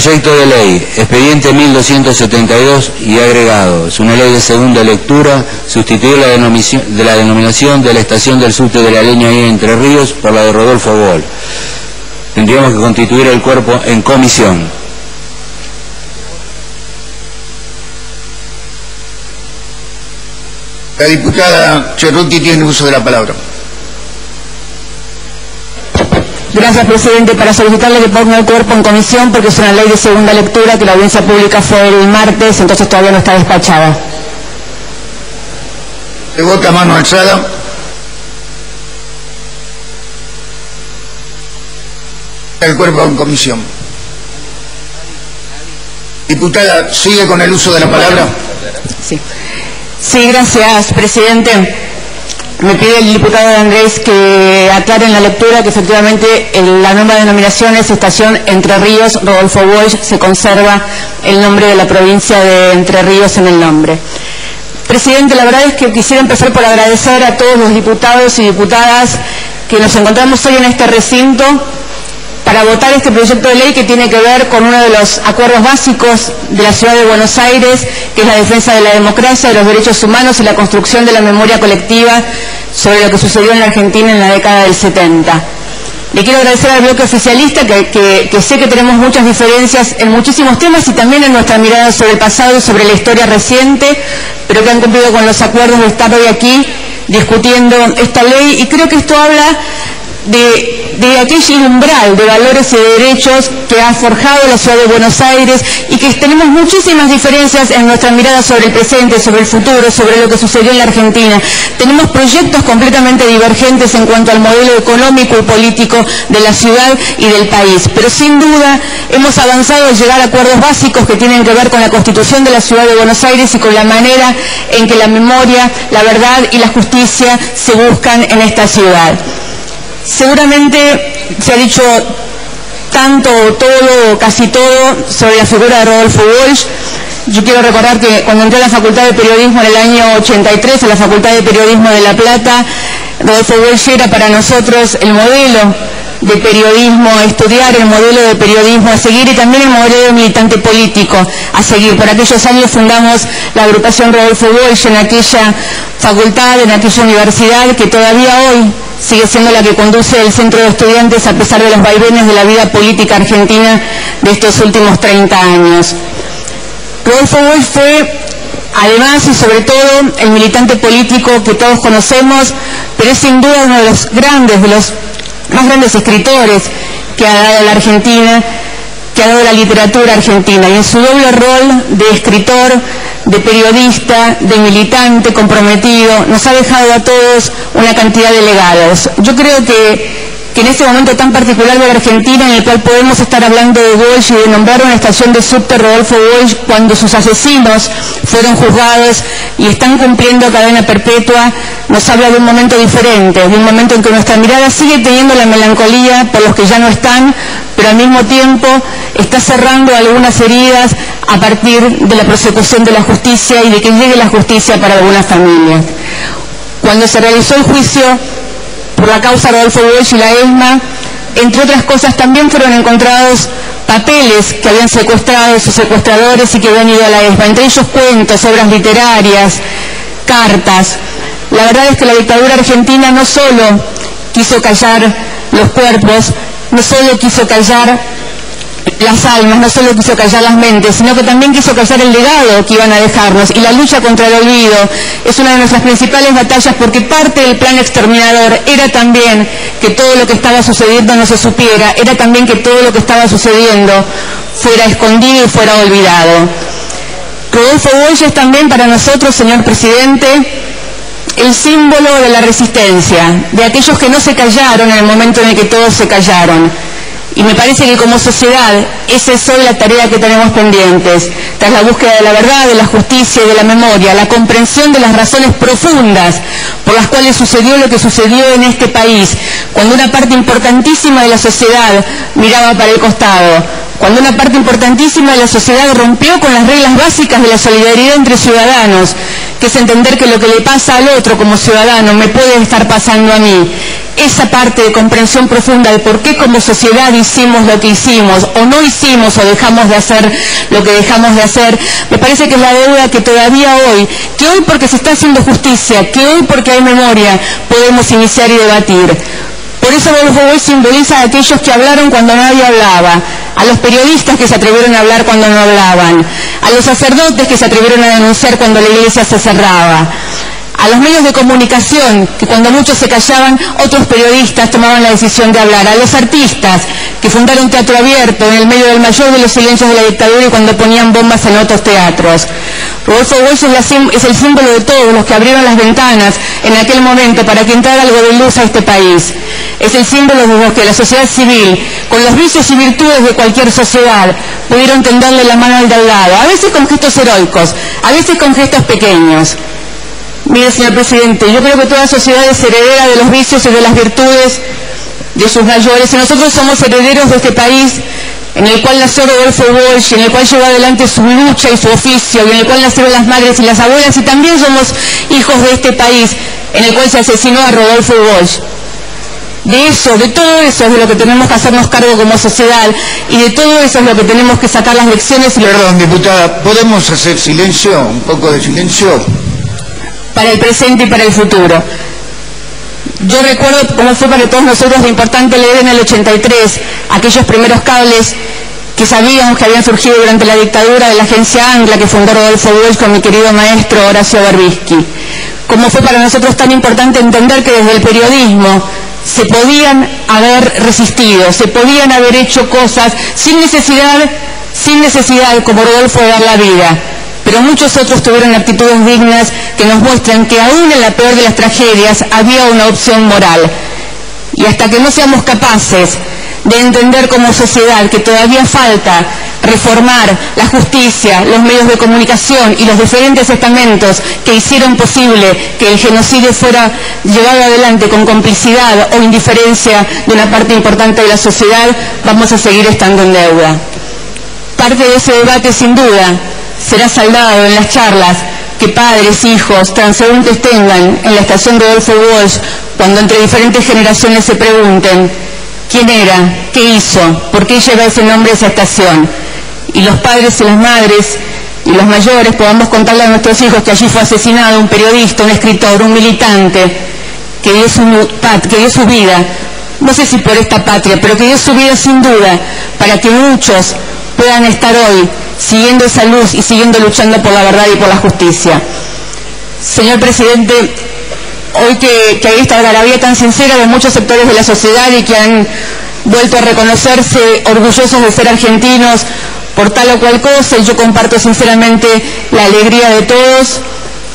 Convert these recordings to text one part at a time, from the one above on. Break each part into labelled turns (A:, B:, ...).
A: Proyecto de ley, expediente 1272 y agregado. Es una ley de segunda lectura, sustituir la denominación de la estación del subte de la línea I Entre Ríos por la de Rodolfo Boll. Tendríamos que constituir el cuerpo en comisión.
B: La diputada Cerruti tiene uso de la palabra.
C: Gracias, presidente. Para solicitarle que ponga el cuerpo en comisión, porque es una ley de segunda lectura, que la audiencia pública fue el martes, entonces todavía no está despachada.
B: Se vota a mano alzada. El cuerpo en comisión. Diputada, ¿sigue con el uso de la palabra?
C: Sí, gracias, presidente. Me pide el diputado Andrés que aclare en la lectura que efectivamente la nueva denominación es Estación Entre Ríos Rodolfo Boll, se conserva el nombre de la provincia de Entre Ríos en el nombre. Presidente, la verdad es que quisiera empezar por agradecer a todos los diputados y diputadas que nos encontramos hoy en este recinto para votar este proyecto de ley que tiene que ver con uno de los acuerdos básicos de la Ciudad de Buenos Aires, que es la defensa de la democracia, de los derechos humanos y la construcción de la memoria colectiva sobre lo que sucedió en la Argentina en la década del 70. Le quiero agradecer al bloque oficialista, que sé que tenemos muchas diferencias en muchísimos temas y también en nuestra mirada sobre el pasado y sobre la historia reciente, pero que han cumplido con los acuerdos de estar hoy aquí discutiendo esta ley, y creo que esto habla de aquel umbral de valores y de derechos que ha forjado la Ciudad de Buenos Aires, y que tenemos muchísimas diferencias en nuestra mirada sobre el presente, sobre el futuro, sobre lo que sucedió en la Argentina. Tenemos proyectos completamente divergentes en cuanto al modelo económico y político de la ciudad y del país, pero sin duda hemos avanzado en llegar a acuerdos básicos que tienen que ver con la Constitución de la Ciudad de Buenos Aires y con la manera en que la memoria, la verdad y la justicia se buscan en esta ciudad. Seguramente se ha dicho tanto, todo, casi todo sobre la figura de Rodolfo Boll. Yo quiero recordar que cuando entré a la Facultad de Periodismo en el año 83, a la Facultad de Periodismo de La Plata, Rodolfo Boll era para nosotros el modelo de periodismo a estudiar, el modelo de periodismo a seguir y también el modelo de militante político a seguir. Por aquellos años fundamos la agrupación Rodolfo Boll en aquella facultad, en aquella universidad, que todavía hoy sigue siendo la que conduce el centro de estudiantes a pesar de los vaivenes de la vida política argentina de estos últimos 30 años. Rodolfo Boll fue, además y sobre todo, el militante político que todos conocemos, pero es sin duda uno de los más grandes escritores que ha dado la Argentina, que ha dado la literatura argentina, y en su doble rol de escritor, de periodista, de militante comprometido, nos ha dejado a todos una cantidad de legados. Yo creo que en este momento tan particular de la Argentina, en el cual podemos estar hablando de Boll y de nombrar una estación de subte Rodolfo Boll cuando sus asesinos fueron juzgados y están cumpliendo cadena perpetua, nos habla de un momento diferente, de un momento en que nuestra mirada sigue teniendo la melancolía por los que ya no están, pero al mismo tiempo está cerrando algunas heridas a partir de la persecución de la justicia y de que llegue la justicia para algunas familias. Cuando se realizó el juicio por la causa Rodolfo Boll y la ESMA, entre otras cosas también fueron encontrados papeles que habían secuestrado sus secuestradores y que habían ido a la ESMA, entre ellos cuentos, obras literarias, cartas. La verdad es que la dictadura argentina no solo quiso callar los cuerpos, no solo quiso callar las almas, no solo quiso callar las mentes, sino que también quiso callar el legado que iban a dejarnos. Y la lucha contra el olvido es una de nuestras principales batallas, porque parte del plan exterminador era también que todo lo que estaba sucediendo no se supiera, era también que todo lo que estaba sucediendo fuera escondido y fuera olvidado. Rodolfo Boll es también para nosotros, señor presidente, el símbolo de la resistencia, de aquellos que no se callaron en el momento en el que todos se callaron. Y me parece que como sociedad esa es hoy la tarea que tenemos pendientes, tras la búsqueda de la verdad, de la justicia y de la memoria, la comprensión de las razones profundas por las cuales sucedió lo que sucedió en este país, cuando una parte importantísima de la sociedad miraba para el costado, cuando una parte importantísima de la sociedad rompió con las reglas básicas de la solidaridad entre ciudadanos, que es entender que lo que le pasa al otro como ciudadano me puede estar pasando a mí. Esa parte de comprensión profunda de por qué como sociedad hicimos lo que hicimos, o no hicimos, o dejamos de hacer lo que dejamos de hacer, me parece que es la deuda que todavía hoy, que hoy porque se está haciendo justicia, que hoy porque hay memoria, podemos iniciar y debatir. Por eso Rodolfo Walsh simboliza a aquellos que hablaron cuando nadie hablaba, a los periodistas que se atrevieron a hablar cuando no hablaban, a los sacerdotes que se atrevieron a denunciar cuando la iglesia se cerraba, a los medios de comunicación, que cuando muchos se callaban, otros periodistas tomaban la decisión de hablar, a los artistas, que fundaron Teatro Abierto en el medio del mayor de los silencios de la dictadura y cuando ponían bombas en otros teatros. Rodolfo Walsh es el símbolo de todos los que abrieron las ventanas en aquel momento para que entrara algo de luz a este país. Es el símbolo de los que la sociedad civil, con los vicios y virtudes de cualquier sociedad, pudieron tenderle la mano al de al lado, a veces con gestos heroicos, a veces con gestos pequeños. Mire, señor presidente, yo creo que toda sociedad es heredera de los vicios y de las virtudes de sus mayores, y nosotros somos herederos de este país en el cual nació Rodolfo Walsh, en el cual llevó adelante su lucha y su oficio, y en el cual nacieron las madres y las abuelas, y también somos hijos de este país en el cual se asesinó a Rodolfo Walsh. De todo eso es de lo que tenemos que hacernos cargo como sociedad, y de todo eso es lo que tenemos que sacar las lecciones.
B: Perdón, diputada, ¿podemos hacer silencio? Un poco de silencio.
C: Para el presente y para el futuro. Yo recuerdo cómo fue para todos nosotros de importante leer en el 83 aquellos primeros cables que sabíamos que habían surgido durante la dictadura de la agencia Ancla que fundó Rodolfo Walsh con mi querido maestro Horacio Berbisky. Cómo fue para nosotros tan importante entender que desde el periodismo se podían haber resistido, se podían haber hecho cosas sin necesidad como Rodolfo de dar la vida. Pero muchos otros tuvieron actitudes dignas que nos muestran que aún en la peor de las tragedias había una opción moral. Y hasta que no seamos capaces de entender como sociedad que todavía falta reformar la justicia, los medios de comunicación y los diferentes estamentos que hicieron posible que el genocidio fuera llevado adelante con complicidad o indiferencia de una parte importante de la sociedad, vamos a seguir estando en deuda. Parte de ese debate, sin duda, será saldado en las charlas que padres, hijos, transeúntes tengan en la estación Rodolfo Walsh cuando entre diferentes generaciones se pregunten quién era, qué hizo, por qué lleva ese nombre a esa estación. Y los padres y las madres y los mayores podamos contarle a nuestros hijos que allí fue asesinado un periodista, un escritor, un militante que dio su vida, no sé si por esta patria, pero que dio su vida sin duda para que muchos puedan estar hoy siguiendo esa luz y siguiendo luchando por la verdad y por la justicia. Señor presidente, hoy que hay esta algarabía tan sincera de muchos sectores de la sociedad y que han vuelto a reconocerse orgullosos de ser argentinos por tal o cual cosa, y yo comparto sinceramente la alegría de todos,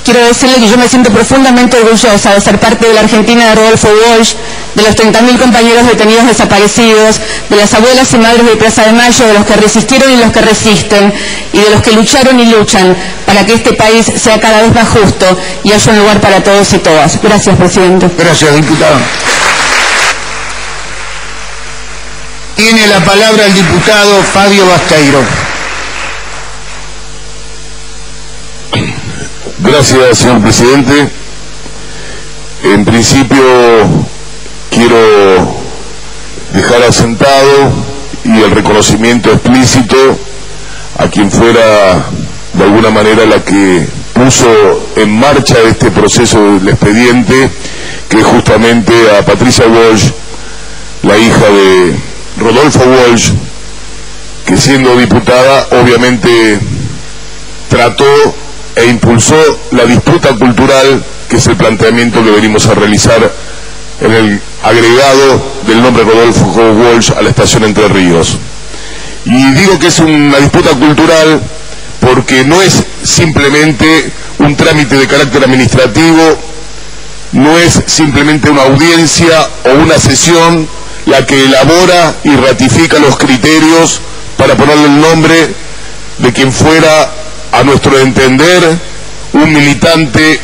C: quiero decirle que yo me siento profundamente orgullosa de ser parte de la Argentina de Rodolfo Walsh, de los 30.000 compañeros detenidos desaparecidos, de las abuelas y madres de Plaza de Mayo, de los que resistieron y los que resisten, y de los que lucharon y luchan para que este país sea cada vez más justo y haya un lugar para todos y todas. Gracias, presidente.
B: Gracias, diputado. Tiene la palabra el diputado Fabio Basteiro.
D: Gracias, señor presidente. En principio quiero dejar asentado y el reconocimiento explícito a quien fuera de alguna manera la que puso en marcha este proceso del expediente, que es justamente a Patricia Walsh, la hija de Rodolfo Walsh, que siendo diputada obviamente trató e impulsó la disputa cultural, que es el planteamiento que venimos a realizar en el agregado del nombre Rodolfo Walsh a la estación Entre Ríos. Y digo que es una disputa cultural porque no es simplemente un trámite de carácter administrativo, no es simplemente una audiencia o una sesión la que elabora y ratifica los criterios para ponerle el nombre de quien fuera, a nuestro entender, un militante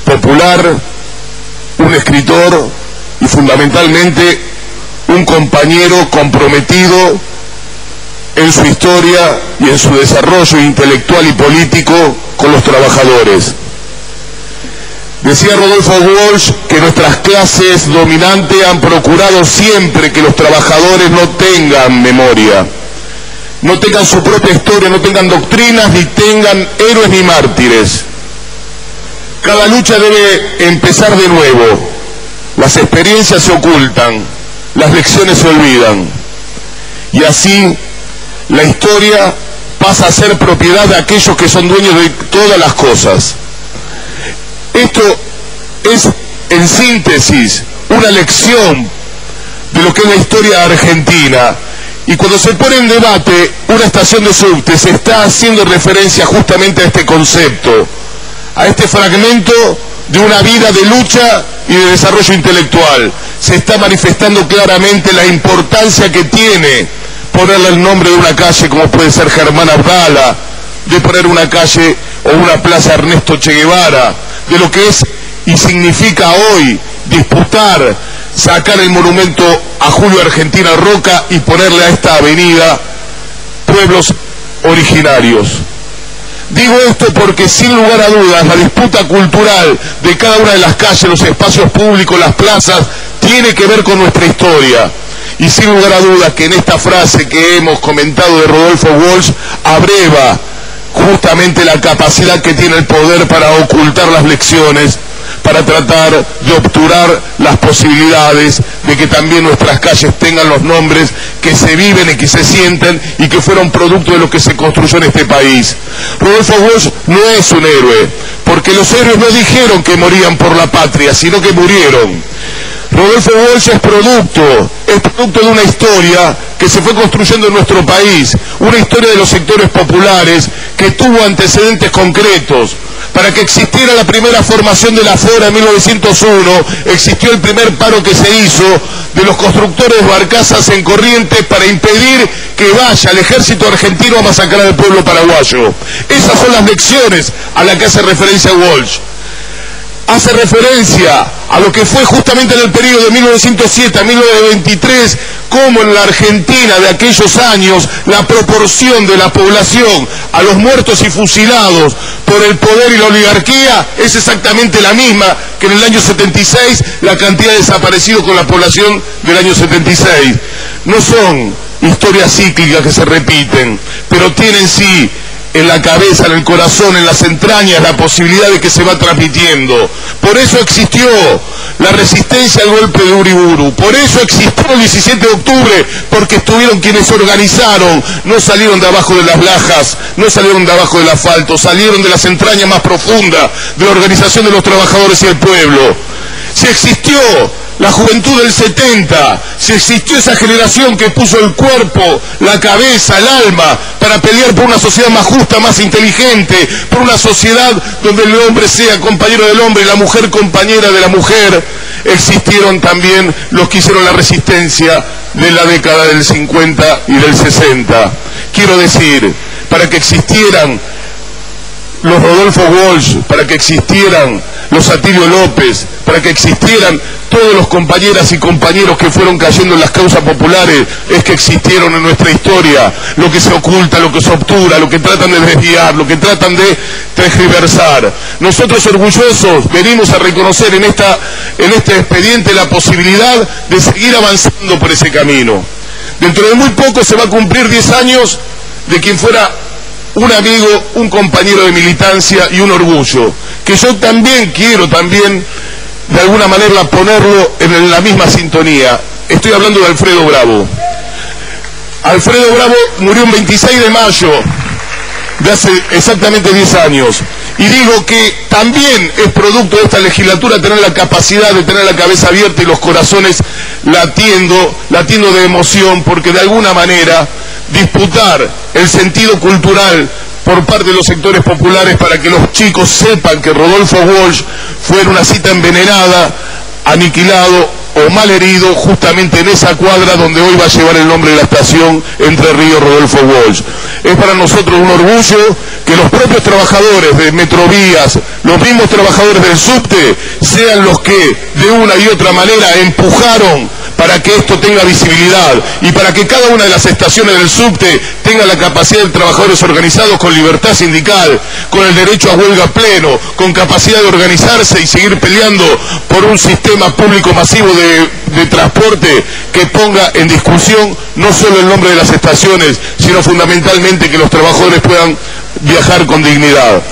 D: popular, un escritor y fundamentalmente un compañero comprometido en su historia y en su desarrollo intelectual y político con los trabajadores. Decía Rodolfo Walsh que nuestras clases dominantes han procurado siempre que los trabajadores no tengan memoria, no tengan su propia historia, no tengan doctrinas, ni tengan héroes ni mártires. Cada lucha debe empezar de nuevo. Las experiencias se ocultan, las lecciones se olvidan. Y así la historia pasa a ser propiedad de aquellos que son dueños de todas las cosas. Esto es, en síntesis, una lección de lo que es la historia argentina. Y cuando se pone en debate una estación de subte, se está haciendo referencia justamente a este concepto, a este fragmento de una vida de lucha y de desarrollo intelectual. Se está manifestando claramente la importancia que tiene ponerle el nombre de una calle como puede ser Germán Abdala, de poner una calle o una plaza Ernesto Che Guevara, de lo que es y significa hoy disputar, sacar el monumento a Julio Argentina Roca y ponerle a esta avenida pueblos originarios. Digo esto porque sin lugar a dudas la disputa cultural de cada una de las calles, los espacios públicos, las plazas, tiene que ver con nuestra historia. Y sin lugar a dudas que en esta frase que hemos comentado de Rodolfo Walsh abreva justamente la capacidad que tiene el poder para ocultar las lecciones, para tratar de obturar las posibilidades de que también nuestras calles tengan los nombres que se viven y que se sienten y que fueron producto de lo que se construyó en este país. Rodolfo Walsh no es un héroe, porque los héroes no dijeron que morían por la patria, sino que murieron. Rodolfo Walsh es producto de una historia que se fue construyendo en nuestro país, una historia de los sectores populares que tuvo antecedentes concretos. Para que existiera la primera formación de la FORA en 1901, existió el primer paro que se hizo de los constructores de barcazas en Corrientes para impedir que vaya el ejército argentino a masacrar al pueblo paraguayo. Esas son las lecciones a las que hace referencia Walsh. Hace referencia a lo que fue justamente en el periodo de 1907 a 1923, como en la Argentina de aquellos años la proporción de la población a los muertos y fusilados por el poder y la oligarquía es exactamente la misma que en el año 76, la cantidad de desaparecidos con la población del año 76. No son historias cíclicas que se repiten, pero tienen sí en la cabeza, en el corazón, en las entrañas, la posibilidad de que se va transmitiendo. Por eso existió la resistencia al golpe de Uriburu, por eso existió el 17 de octubre, porque estuvieron quienes organizaron, no salieron de abajo de las lajas, no salieron de abajo del asfalto, salieron de las entrañas más profundas de la organización de los trabajadores y el pueblo. Si existió la juventud del 70, si existió esa generación que puso el cuerpo, la cabeza, el alma, para pelear por una sociedad más justa, más inteligente, por una sociedad donde el hombre sea compañero del hombre y la mujer compañera de la mujer, existieron también los que hicieron la resistencia de la década del 50 y del 60. Quiero decir, para que existieran los Rodolfo Walsh, para que existieran los Atilio López, para que existieran todos los compañeras y compañeros que fueron cayendo en las causas populares, es que existieron en nuestra historia. Lo que se oculta, lo que se obtura, lo que tratan de desviar, lo que tratan de tergiversar. Nosotros orgullosos venimos a reconocer en este expediente la posibilidad de seguir avanzando por ese camino. Dentro de muy poco se va a cumplir 10 años de quien fuera un amigo, un compañero de militancia y un orgullo, que yo también quiero de alguna manera ponerlo en la misma sintonía. Estoy hablando de Alfredo Bravo. Alfredo Bravo murió el 26 de mayo de hace exactamente 10 años. Y digo que también es producto de esta legislatura tener la capacidad de tener la cabeza abierta y los corazones latiendo de emoción, porque de alguna manera disputar el sentido cultural por parte de los sectores populares para que los chicos sepan que Rodolfo Walsh fue en una cita envenenada, aniquilado o mal herido justamente en esa cuadra donde hoy va a llevar el nombre de la estación Entre Ríos Rodolfo Walsh. Es para nosotros un orgullo que los propios trabajadores de Metrovías, los mismos trabajadores del subte, sean los que de una y otra manera empujaron para que esto tenga visibilidad y para que cada una de las estaciones del subte tenga la capacidad de trabajadores organizados con libertad sindical, con el derecho a huelga pleno, con capacidad de organizarse y seguir peleando por un sistema público masivo de transporte que ponga en discusión no solo el nombre de las estaciones, sino fundamentalmente que los trabajadores puedan viajar con dignidad.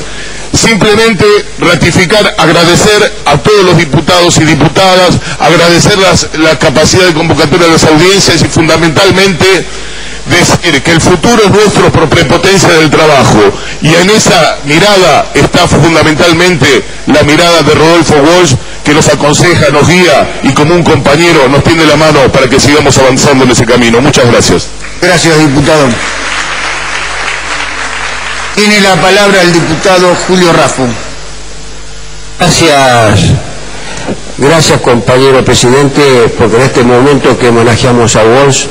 D: Simplemente ratificar, agradecer a todos los diputados y diputadas, agradecer la capacidad de convocatoria de las audiencias y fundamentalmente decir que el futuro es nuestro por prepotencia del trabajo, y en esa mirada está fundamentalmente la mirada de Rodolfo Walsh, que nos aconseja, nos guía y como un compañero nos tiende la mano para que sigamos avanzando en ese camino. Muchas gracias.
B: Gracias, diputado. Tiene la palabra el diputado Julio Raffo.
E: Gracias, compañero presidente, porque en este momento que homenajeamos a Walsh,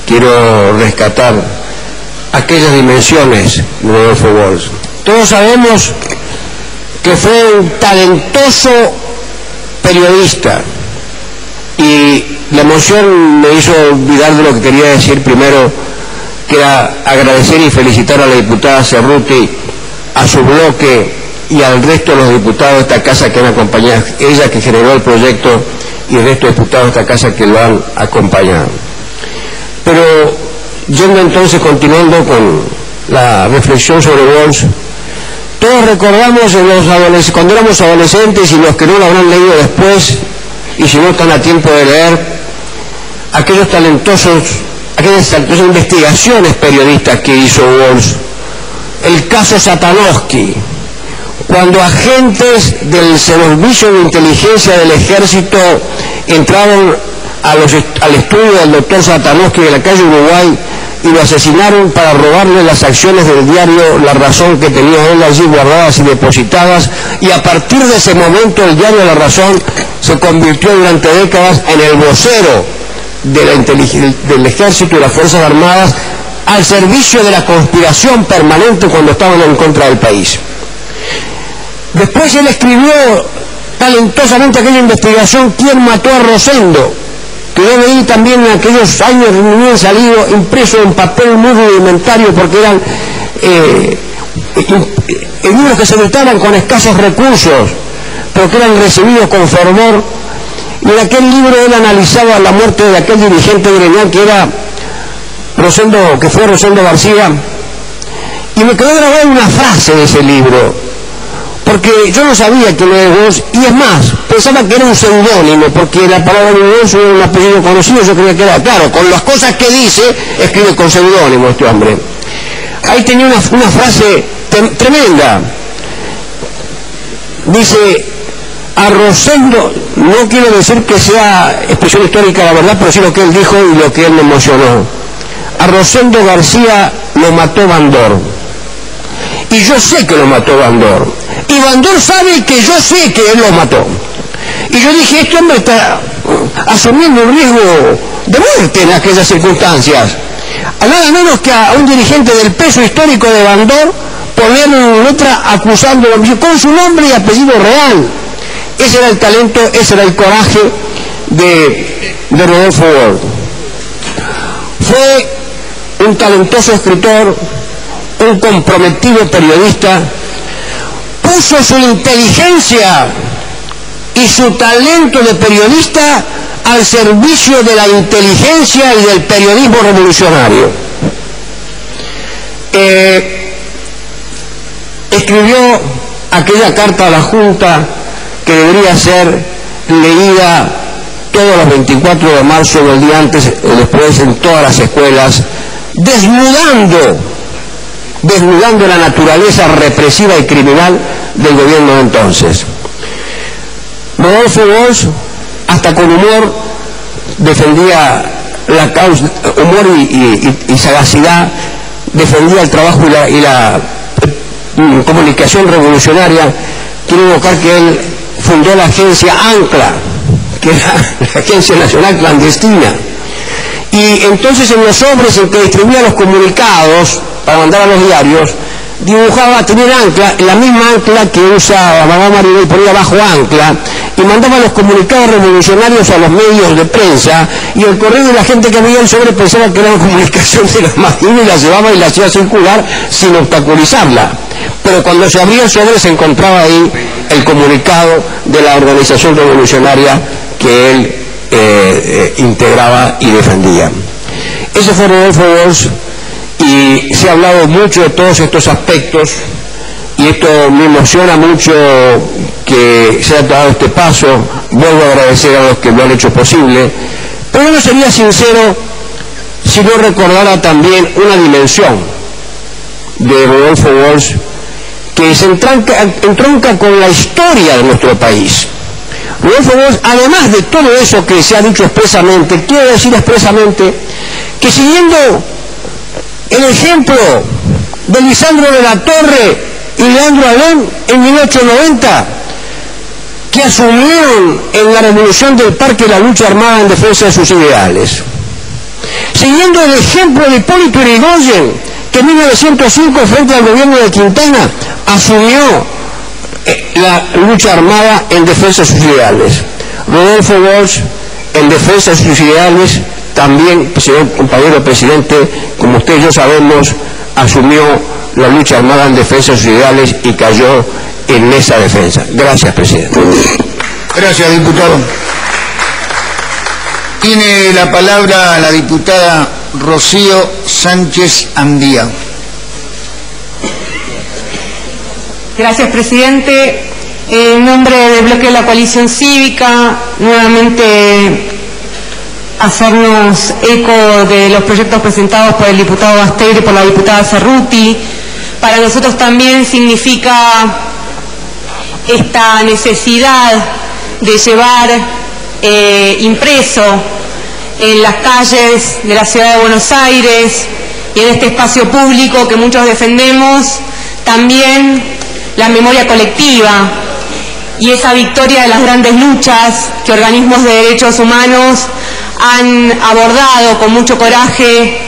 E: quiero rescatar aquellas dimensiones de Rodolfo Walsh. Todos sabemos que fue un talentoso periodista y la emoción me hizo olvidar de lo que quería decir primero, que era agradecer y felicitar a la diputada Cerruti, a su bloque y al resto de los diputados de esta casa que han acompañado, ella que generó el proyecto y el resto de diputados de esta casa que lo han acompañado. Pero yendo entonces, continuando con la reflexión sobre Walsh, todos recordamos cuando éramos adolescentes, y los que no lo habrán leído después, y si no están a tiempo de leer, aquellas talentosas investigaciones periodistas que hizo Walsh. El caso Satanowski, cuando agentes del Servicio de Inteligencia del Ejército entraron al estudio del doctor Satanowski de la calle Uruguay y lo asesinaron para robarle las acciones del diario La Razón que tenía él allí guardadas y depositadas, y a partir de ese momento el diario La Razón se convirtió durante décadas en el vocero del Ejército y las Fuerzas Armadas, al servicio de la conspiración permanente cuando estaban en contra del país. Después él escribió talentosamente aquella investigación ¿Quién mató a Rosendo?, que yo leí también en aquellos años, me habían salido impreso en papel muy rudimentario, porque eran libros que se editaban con escasos recursos, pero que eran recibidos con fervor. Y en aquel libro él analizaba la muerte de aquel dirigente gremial que era Rosendo García, y me quedó grabada una frase de ese libro, porque yo no sabía que lo de Walsh, y es más, pensaba que era un seudónimo, porque la palabra de Walsh era un apellido conocido, yo creía que era, claro, con las cosas que dice, escribe con seudónimo este hombre. Ahí tenía una frase tremenda, dice: a Rosendo, no quiero decir que sea expresión histórica la verdad, pero sí lo que él dijo y lo que él me emocionó. A Rosendo García lo mató Bandor, y yo sé que lo mató Bandor, y Bandor sabe que yo sé que él lo mató. Y yo dije, este hombre está asumiendo un riesgo de muerte en aquellas circunstancias, a nada menos que a un dirigente del peso histórico de Bandor ponerlo en letra acusándolo con su nombre y apellido real. Ese era el talento, ese era el coraje de Rodolfo Walsh. Fue un talentoso escritor, un comprometido periodista, puso su inteligencia y su talento de periodista al servicio de la inteligencia y del periodismo revolucionario. Escribió aquella carta a la Junta que debería ser leída todos los 24 de marzo o el día antes o después en todas las escuelas, desnudando la naturaleza represiva y criminal del gobierno de entonces. Rodolfo Walsh, hasta con humor, defendía la causa, humor y sagacidad, defendía el trabajo y la comunicación revolucionaria. Quiero evocar que él fundó la agencia ANCLA, que era la Agencia Nacional Clandestina, y entonces en los sobres en que distribuía los comunicados para mandar a los diarios, dibujaba, tenía ancla, la misma ancla que usa Mamá Maribel, ponía bajo ancla, y mandaba los comunicados revolucionarios a los medios de prensa, y el correo de la gente que veía el sobre pensaba que era una comunicación de la máquina y la llevaba y la hacía circular sin obstaculizarla. Pero cuando se abría el sobre se encontraba ahí el comunicado de la organización revolucionaria que él integraba y defendía. Ese fue Rodolfo Walsh, y se ha hablado mucho de todos estos aspectos, y esto me emociona mucho que se haya dado este paso. Vuelvo a agradecer a los que lo han hecho posible, pero no sería sincero si no recordara también una dimensión de Rodolfo Walsh que se entronca con la historia de nuestro país. Rodolfo Walsh, además de todo eso que se ha dicho expresamente, quiero decir expresamente que siguiendo el ejemplo de Lisandro de la Torre y Leandro Alem en 1890, que asumieron en la Revolución del Parque la lucha armada en defensa de sus ideales, siguiendo el ejemplo de Hipólito Yrigoyen, que en 1905 frente al gobierno de Quintana asumió la lucha armada en defensa de sus ideales. Rodolfo Walsh, en defensa de sus ideales, también, señor compañero presidente, como ustedes y yo sabemos, asumió la lucha armada en defensa de sus ideales y cayó en esa defensa. Gracias, presidente.
B: Gracias, diputado. Tiene la palabra la diputada Rocío Sánchez Andía.
C: Gracias, presidente. En nombre del bloque de la coalición cívica, nuevamente hacernos eco de los proyectos presentados por el diputado Basteiro y por la diputada Cerruti. Para nosotros también significa esta necesidad de llevar impreso en las calles de la ciudad de Buenos Aires y en este espacio público que muchos defendemos, también la memoria colectiva y esa victoria de las grandes luchas que organismos de derechos humanos han abordado con mucho coraje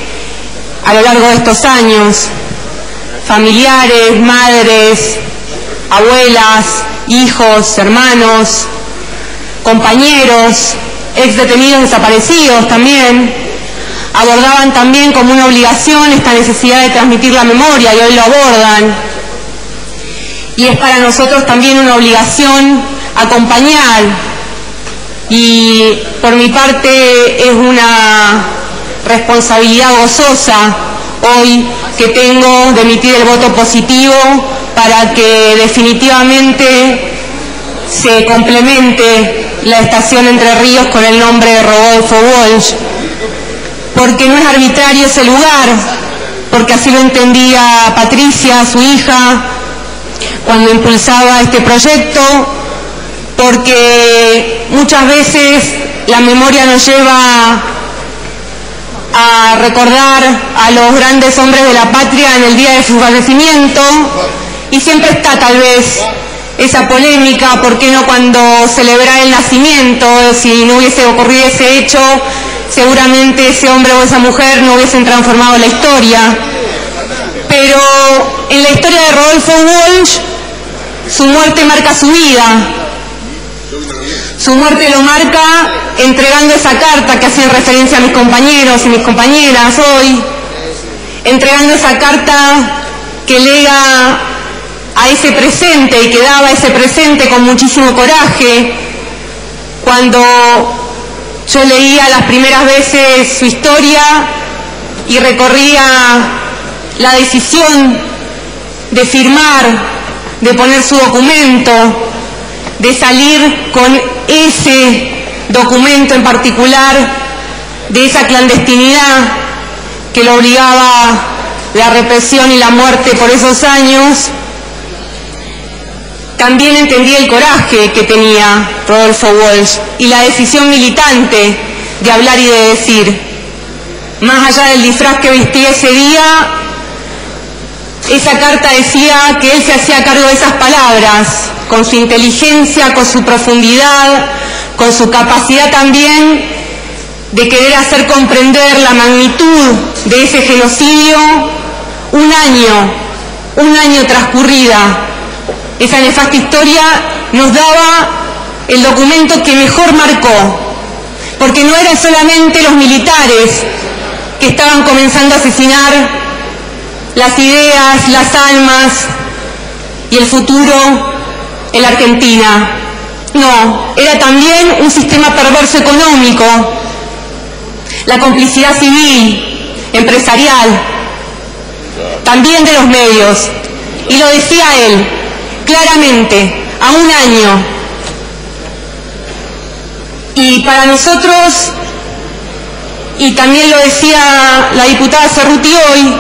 C: a lo largo de estos años. Familiares, madres, abuelas, hijos, hermanos, compañeros, ex detenidos desaparecidos también, abordaban también como una obligación esta necesidad de transmitir la memoria, y hoy lo abordan. Y es para nosotros también una obligación acompañar, y por mi parte es una responsabilidad gozosa hoy que tengo de emitir el voto positivo para que definitivamente se complemente la estación Entre Ríos con el nombre de Rodolfo Walsh, porque no es arbitrario ese lugar, porque así lo entendía Patricia, su hija, cuando impulsaba este proyecto, porque muchas veces la memoria nos lleva a recordar a los grandes hombres de la patria en el día de su fallecimiento, y siempre está tal vez esa polémica, ¿por qué no cuando celebrar el nacimiento? Si no hubiese ocurrido ese hecho, seguramente ese hombre o esa mujer no hubiesen transformado la historia. Pero en la historia de Rodolfo Walsh, su muerte marca su vida. Su muerte lo marca entregando esa carta que hacen referencia a mis compañeros y mis compañeras hoy, entregando esa carta que lega a ese presente y que daba ese presente con muchísimo coraje. Cuando yo leía las primeras veces su historia y recorría la decisión de firmar, de poner su documento, de salir con ese documento en particular, de esa clandestinidad que lo obligaba la represión y la muerte por esos años, también entendí el coraje que tenía Rodolfo Walsh y la decisión militante de hablar y de decir. Más allá del disfraz que vestía ese día, esa carta decía que él se hacía cargo de esas palabras, con su inteligencia, con su profundidad, con su capacidad también de querer hacer comprender la magnitud de ese genocidio. Un año transcurrida esa nefasta historia nos daba el documento que mejor marcó, porque no eran solamente los militares que estaban comenzando a asesinar las ideas, las almas y el futuro en la Argentina. No, era también un sistema perverso económico, la complicidad civil, empresarial, también de los medios. Y lo decía él, claramente, a un año. Y para nosotros, y también lo decía la diputada Cerruti hoy,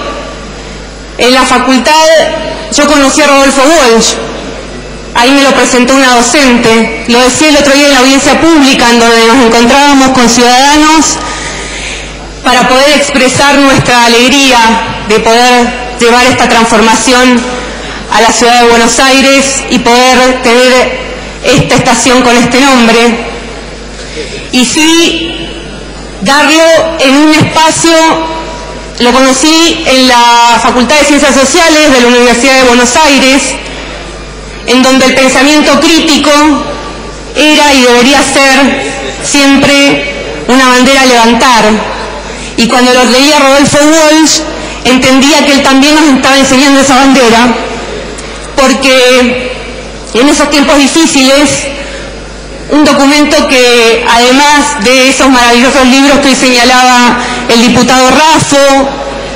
C: en la facultad yo conocí a Rodolfo Walsh, ahí me lo presentó una docente, lo decía el otro día en la audiencia pública, en donde nos encontrábamos con ciudadanos para poder expresar nuestra alegría de poder llevar esta transformación a la ciudad de Buenos Aires y poder tener esta estación con este nombre. Y sí, darlo en un espacio, lo conocí en la Facultad de Ciencias Sociales de la Universidad de Buenos Aires, en donde el pensamiento crítico era y debería ser siempre una bandera a levantar. Y cuando lo leía Rodolfo Walsh, entendía que él también nos estaba enseñando esa bandera, porque en esos tiempos difíciles, un documento que, además de esos maravillosos libros que hoy señalaba el diputado Raffo,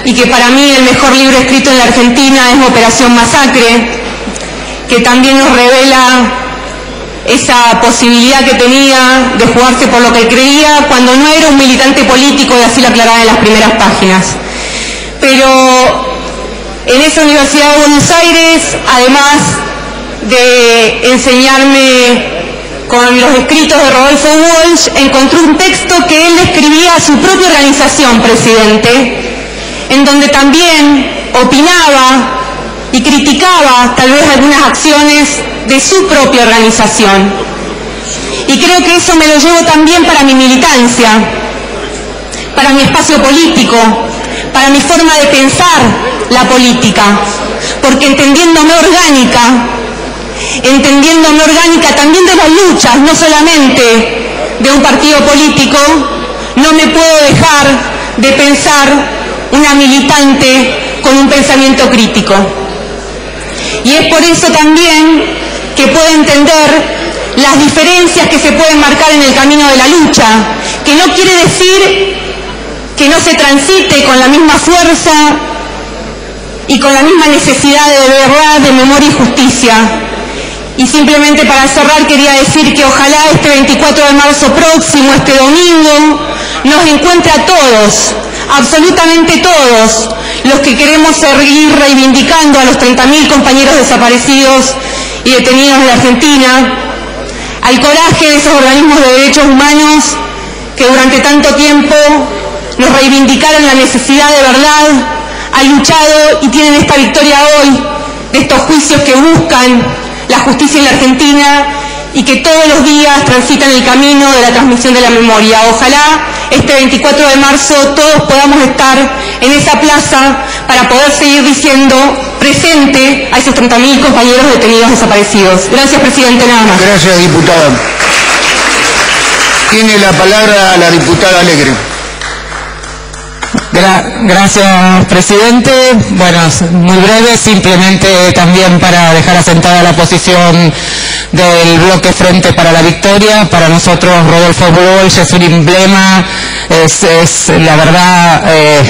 C: y que para mí el mejor libro escrito en la Argentina es Operación Masacre, que también nos revela esa posibilidad que tenía de jugarse por lo que creía cuando no era un militante político, y así lo aclaraba en las primeras páginas. Pero en esa Universidad de Buenos Aires, además de enseñarme con los escritos de Rodolfo Walsh, encontré un texto que él escribía a su propia organización, presidente, en donde también opinaba y criticaba tal vez algunas acciones de su propia organización. Y creo que eso me lo llevo también para mi militancia, para mi espacio político, para mi forma de pensar la política, porque entendiéndome orgánica también de las luchas, no solamente de un partido político, no me puedo dejar de pensar una militante con un pensamiento crítico. Y es por eso también que puedo entender las diferencias que se pueden marcar en el camino de la lucha, que no quiere decir que no se transite con la misma fuerza y con la misma necesidad de verdad, de memoria y justicia. Y simplemente para cerrar quería decir que ojalá este 24 de marzo próximo, este domingo, nos encuentre a todos, absolutamente todos, los que queremos seguir reivindicando a los 30.000 compañeros desaparecidos y detenidos de la Argentina, al coraje de esos organismos de derechos humanos que durante tanto tiempo nos reivindicaron la necesidad de verdad, han luchado y tienen esta victoria hoy de estos juicios que buscan la justicia en la Argentina y que todos los días transitan el camino de la transmisión de la memoria. Ojalá este 24 de marzo todos podamos estar en esa plaza para poder seguir diciendo presente a esos 30.000 compañeros detenidos desaparecidos. Gracias, presidente, nada más.
B: Gracias, diputada. Tiene la palabra la diputada Alegre.
F: Gracias, presidente. Bueno, muy breve, simplemente también para dejar asentada la posición del bloque Frente para la Victoria. Para nosotros Rodolfo Walsh es un emblema, es la verdad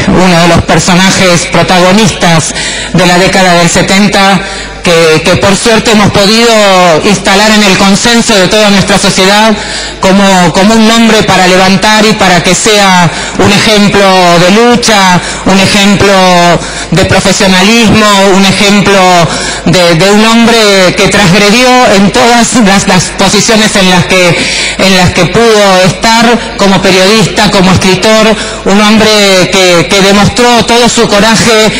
F: uno de los personajes protagonistas de la década del 70 que por suerte hemos podido instalar en el consenso de toda nuestra sociedad como un nombre para levantar y para que sea un ejemplo de lucha, un ejemplo de profesionalismo, un ejemplo de un hombre que transgredió en todas las posiciones en las que pudo estar, como periodista, como escritor, un hombre que demostró todo su coraje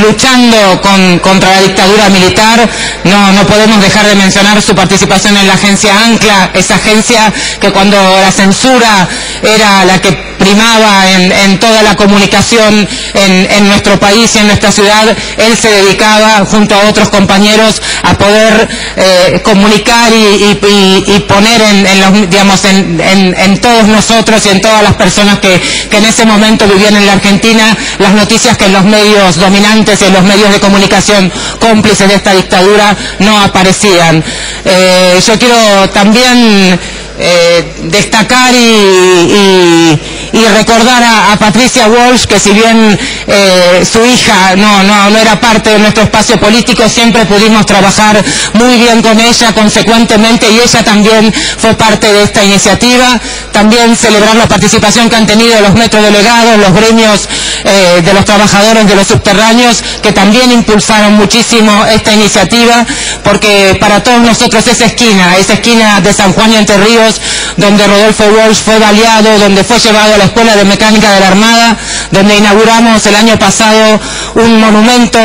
F: luchando contra la dictadura militar. No podemos dejar de mencionar su participación en la agencia Ancla, esa agencia que cuando la censura era la que primaba en toda la comunicación en nuestro país y en nuestra ciudad, él se dedicaba junto a otros compañeros a poder comunicar y poner en todos nosotros y en todas las personas que en ese momento vivían en la Argentina las noticias que en los medios dominantes y en los medios de comunicación cómplices de esta dictadura no aparecían. Yo quiero también destacar y recordar a Patricia Walsh, que si bien su hija no era parte de nuestro espacio político, siempre pudimos trabajar muy bien con ella consecuentemente, y ella también fue parte de esta iniciativa. También celebrar la participación que han tenido los metrodelegados, los gremios de los trabajadores de los subterráneos, que también impulsaron muchísimo esta iniciativa, porque para todos nosotros esa esquina de San Juan y Entre Ríos, donde Rodolfo Walsh fue baleado, donde fue llevado a la Escuela de Mecánica de la Armada, donde inauguramos el año pasado un monumento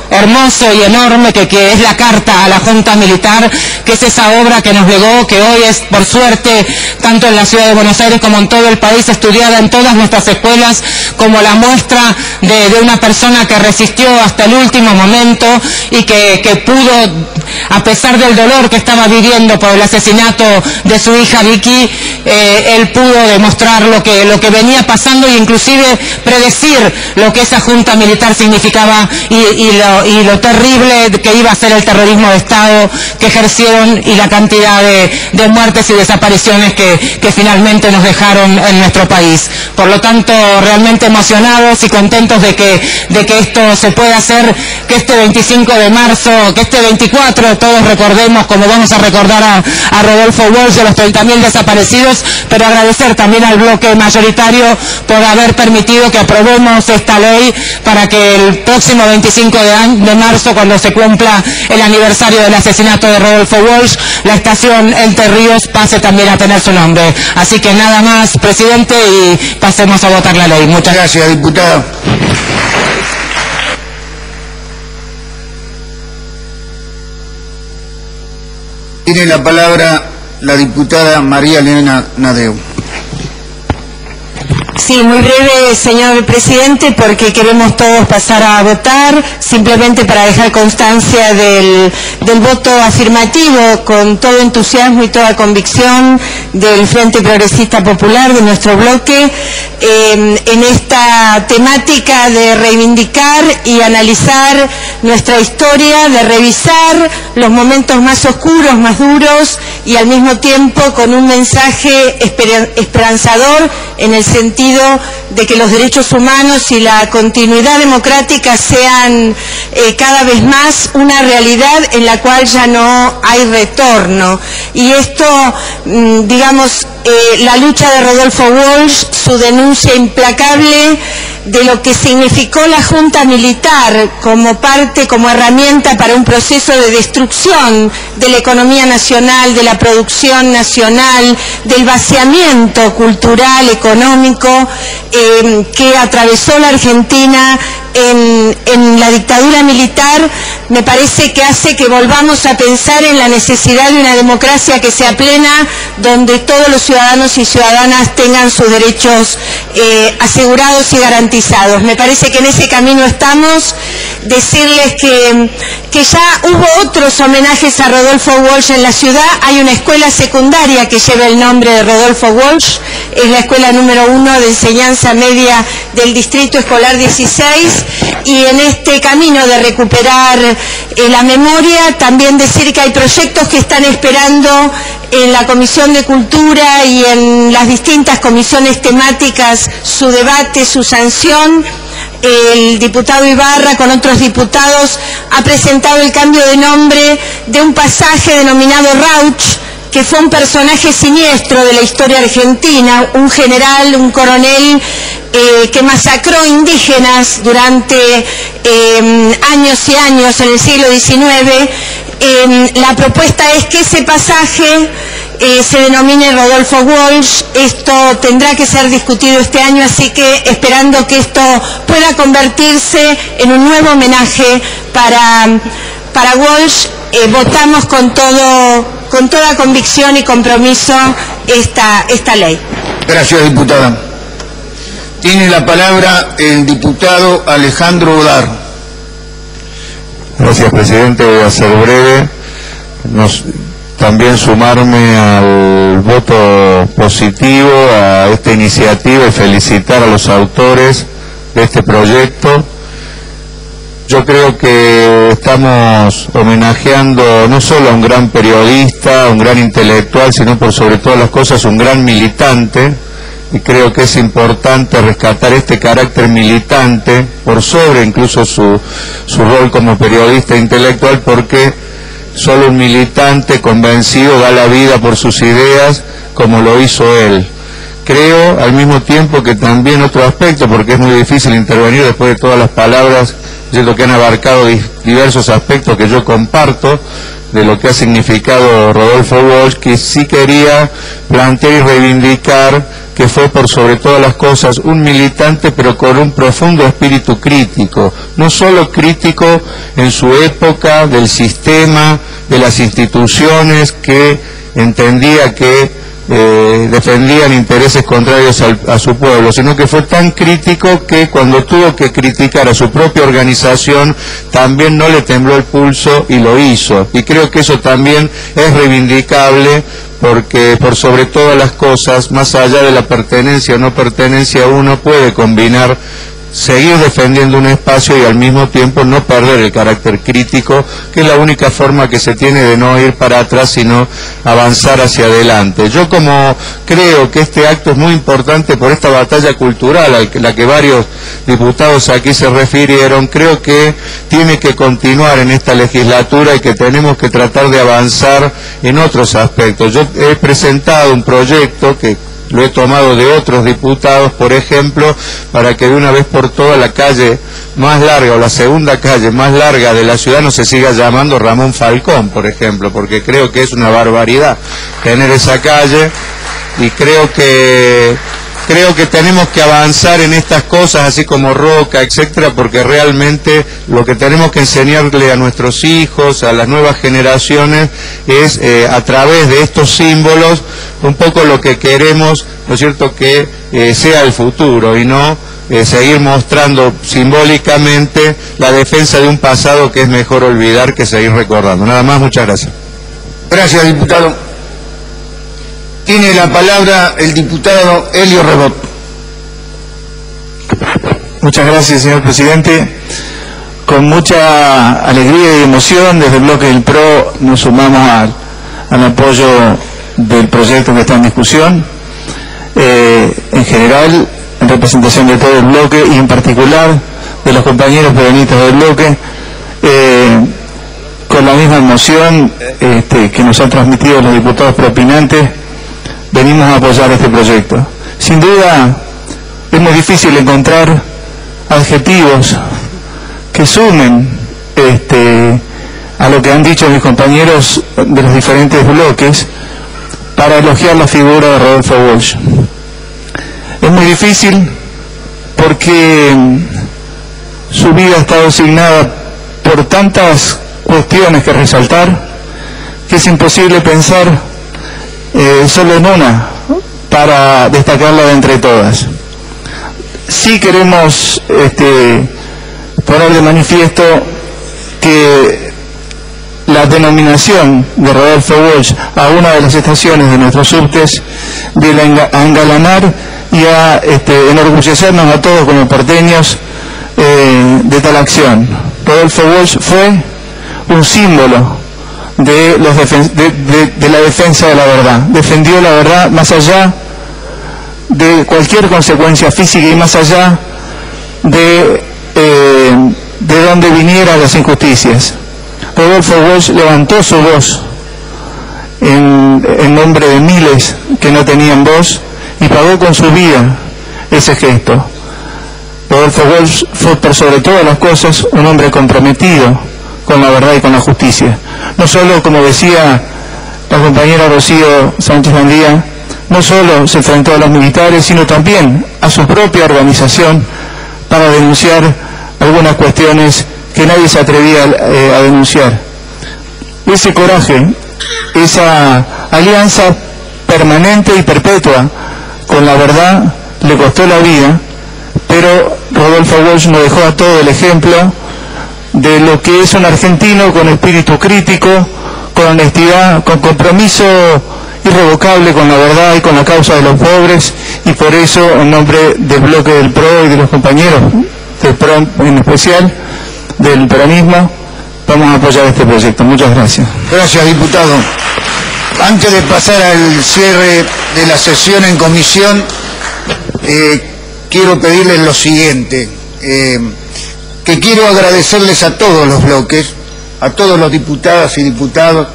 F: hermoso y enorme que es la Carta a la Junta Militar, que es esa obra que nos legó, que hoy es, por suerte, tanto en la ciudad de Buenos Aires como en todo el país, estudiada en todas nuestras escuelas como la muestra de una persona que resistió hasta el último momento y que pudo, a pesar del dolor que estaba viviendo por el asesinato de su hija Vicky, él pudo demostrar lo que venía pasando e inclusive predecir lo que esa junta militar significaba y lo terrible que iba a ser el terrorismo de Estado que ejercieron, y la cantidad de muertes y desapariciones que finalmente nos dejaron en nuestro país. Por lo tanto, realmente emocionados y contentos de que esto se pueda hacer, que este 25 de marzo, que este 24, todos recordemos, como vamos a recordar a Rodolfo Walsh, de los 30.000 desaparecidos, pero agradecer también al bloque mayoritario por haber permitido que aprobemos esta ley para que el próximo 25 de marzo, cuando se cumpla el aniversario del asesinato de Rodolfo Walsh, la estación Entre Ríos pase también a tener su nombre. Así que nada más, presidente, y pasemos a votar la ley. Muchas
B: gracias, diputada. Tiene la palabra la diputada María Elena Nadeu.
G: Sí, muy breve, señor presidente, porque queremos todos pasar a votar, simplemente para dejar constancia del voto afirmativo con todo entusiasmo y toda convicción del Frente Progresista Popular, de nuestro bloque, en esta temática de reivindicar y analizar nuestra historia, de revisar los momentos más oscuros, más duros, y al mismo tiempo con un mensaje esperanzador en el sentido de que los derechos humanos y la continuidad democrática sean cada vez más una realidad en la cual ya no hay retorno. Y esto, digamos, la lucha de Rodolfo Walsh, su denuncia implacable de lo que significó la Junta Militar como parte, como herramienta para un proceso de destrucción de la economía nacional, de la producción nacional, del vaciamiento cultural, económico, que atravesó la Argentina en la dictadura militar, me parece que hace que volvamos a pensar en la necesidad de una democracia que sea plena, donde todos los ciudadanos y ciudadanas tengan sus derechos asegurados y garantizados. Me parece que en ese camino estamos. Decirles que ya hubo otros homenajes a Rodolfo Walsh en la ciudad. Hay una escuela secundaria que lleva el nombre de Rodolfo Walsh, es la escuela número 1 de enseñanza media del Distrito Escolar 16, y en este camino de recuperar la memoria, también decir que hay proyectos que están esperando en la Comisión de Cultura y en las distintas comisiones temáticas su debate, su sanción. El diputado Ibarra, con otros diputados, ha presentado el cambio de nombre de un pasaje denominado Rauch, que fue un personaje siniestro de la historia argentina, un general, un coronel que masacró indígenas durante años y años en el siglo XIX. La propuesta es que ese pasaje se denomine Rodolfo Walsh. Esto tendrá que ser discutido este año, así que esperando que esto pueda convertirse en un nuevo homenaje para Walsh, votamos con toda convicción y compromiso esta ley.
B: Gracias, diputada. Tiene la palabra el diputado Alejandro Odar.
H: Gracias, presidente. Voy a ser breve. También sumarme al voto positivo a esta iniciativa y felicitar a los autores de este proyecto. Yo creo que estamos homenajeando no solo a un gran periodista, a un gran intelectual, sino por sobre todas las cosas un gran militante, y creo que es importante rescatar este carácter militante por sobre incluso su rol como periodista intelectual, porque solo un militante convencido da la vida por sus ideas como lo hizo él. Creo al mismo tiempo que también otro aspecto, porque es muy difícil intervenir después de todas las palabras, siendo que han abarcado diversos aspectos que yo comparto de lo que ha significado Rodolfo Walsh, que sí quería plantear y reivindicar que fue por sobre todas las cosas un militante, pero con un profundo espíritu crítico, no solo crítico en su época del sistema, de las instituciones que entendía que defendían intereses contrarios a su pueblo, sino que fue tan crítico que cuando tuvo que criticar a su propia organización también no le tembló el pulso y lo hizo, y creo que eso también es reivindicable, porque por sobre todas las cosas, más allá de la pertenencia o no pertenencia, uno puede combinar seguir defendiendo un espacio y al mismo tiempo no perder el carácter crítico, que es la única forma que se tiene de no ir para atrás, sino avanzar hacia adelante. Yo como creo que este acto es muy importante por esta batalla cultural a la que varios diputados aquí se refirieron, creo que tiene que continuar en esta legislatura y que tenemos que tratar de avanzar en otros aspectos. Yo he presentado un proyecto que lo he tomado de otros diputados, por ejemplo, para que de una vez por todas la calle más larga o la segunda calle más larga de la ciudad no se siga llamando Ramón Falcón, por ejemplo, porque creo que es una barbaridad tener esa calle, y creo que tenemos que avanzar en estas cosas, así como Roca, etcétera, porque realmente lo que tenemos que enseñarle a nuestros hijos, a las nuevas generaciones, es a través de estos símbolos un poco lo que queremos, ¿no es cierto?, que sea el futuro, y no seguir mostrando simbólicamente la defensa de un pasado que es mejor olvidar que seguir recordando. Nada más, muchas gracias.
B: Gracias, diputado. Tiene la palabra el diputado Elio Rebot.
I: Muchas gracias, señor presidente. Con mucha alegría y emoción, desde el bloque del PRO nos sumamos al apoyo del proyecto que está en discusión. En general, en representación de todo el bloque y en particular de los compañeros peronistas del bloque, con la misma emoción que nos han transmitido los diputados propinantes, venimos a apoyar este proyecto. Sin duda, es muy difícil encontrar adjetivos que sumen a lo que han dicho mis compañeros de los diferentes bloques para elogiar la figura de Rodolfo Walsh. Es muy difícil porque su vida ha estado asignada por tantas cuestiones que resaltar, que es imposible pensar solo en una para destacarla de entre todas. Sí queremos poner de manifiesto que la denominación de Rodolfo Walsh a una de las estaciones de nuestros subtes viene a engalanar y a enorgullecernos a todos como porteños de tal acción. Rodolfo Walsh fue un símbolo de la defensa de la verdad. Defendió la verdad más allá de cualquier consecuencia física y más allá de donde vinieran las injusticias. Rodolfo Walsh levantó su voz en nombre de miles que no tenían voz y pagó con su vida ese gesto. Rodolfo Walsh fue por sobre todas las cosas un hombre comprometido con la verdad y con la justicia. No solo, como decía la compañera Rocío Sánchez Andía, no solo se enfrentó a los militares, sino también a su propia organización para denunciar algunas cuestiones que nadie se atrevía a denunciar. Ese coraje, esa alianza permanente y perpetua con la verdad le costó la vida, pero Rodolfo Walsh nos dejó a todo el ejemplo de lo que es un argentino con espíritu crítico, con honestidad, con compromiso irrevocable con la verdad y con la causa de los pobres, y por eso, en nombre del bloque del PRO y de los compañeros del PRO, en especial del peronismo, vamos a apoyar este proyecto. Muchas gracias.
B: Gracias, diputado. Antes de pasar al cierre de la sesión en comisión, quiero pedirles lo siguiente, que quiero agradecerles a todos los bloques, a todos los diputadas y diputados,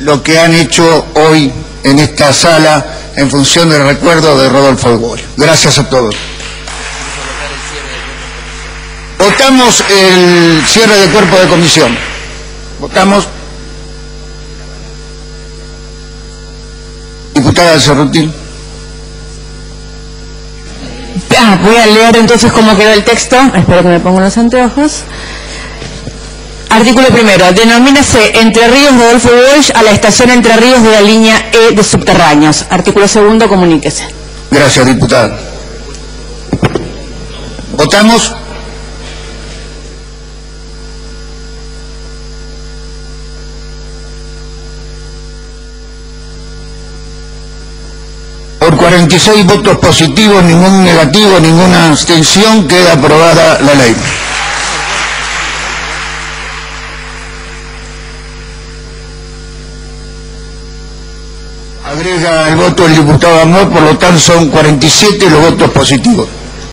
B: lo que han hecho hoy en esta sala en función del recuerdo de Rodolfo Walsh. Gracias a todos. Votamos el cierre de cuerpo de comisión. Votamos. Diputada Cerruti.
C: Voy a leer entonces cómo quedó el texto. Espero que me pongan los anteojos. Artículo primero. Denomínase Entre Ríos Rodolfo Walsh a la estación Entre Ríos de la línea E de subterráneos. Artículo segundo. Comuníquese.
B: Gracias, diputada. Votamos. Por 46 votos positivos, ningún negativo, ninguna abstención, queda aprobada la ley. Agrega el voto del diputado Amor, por lo tanto son 47 los votos positivos.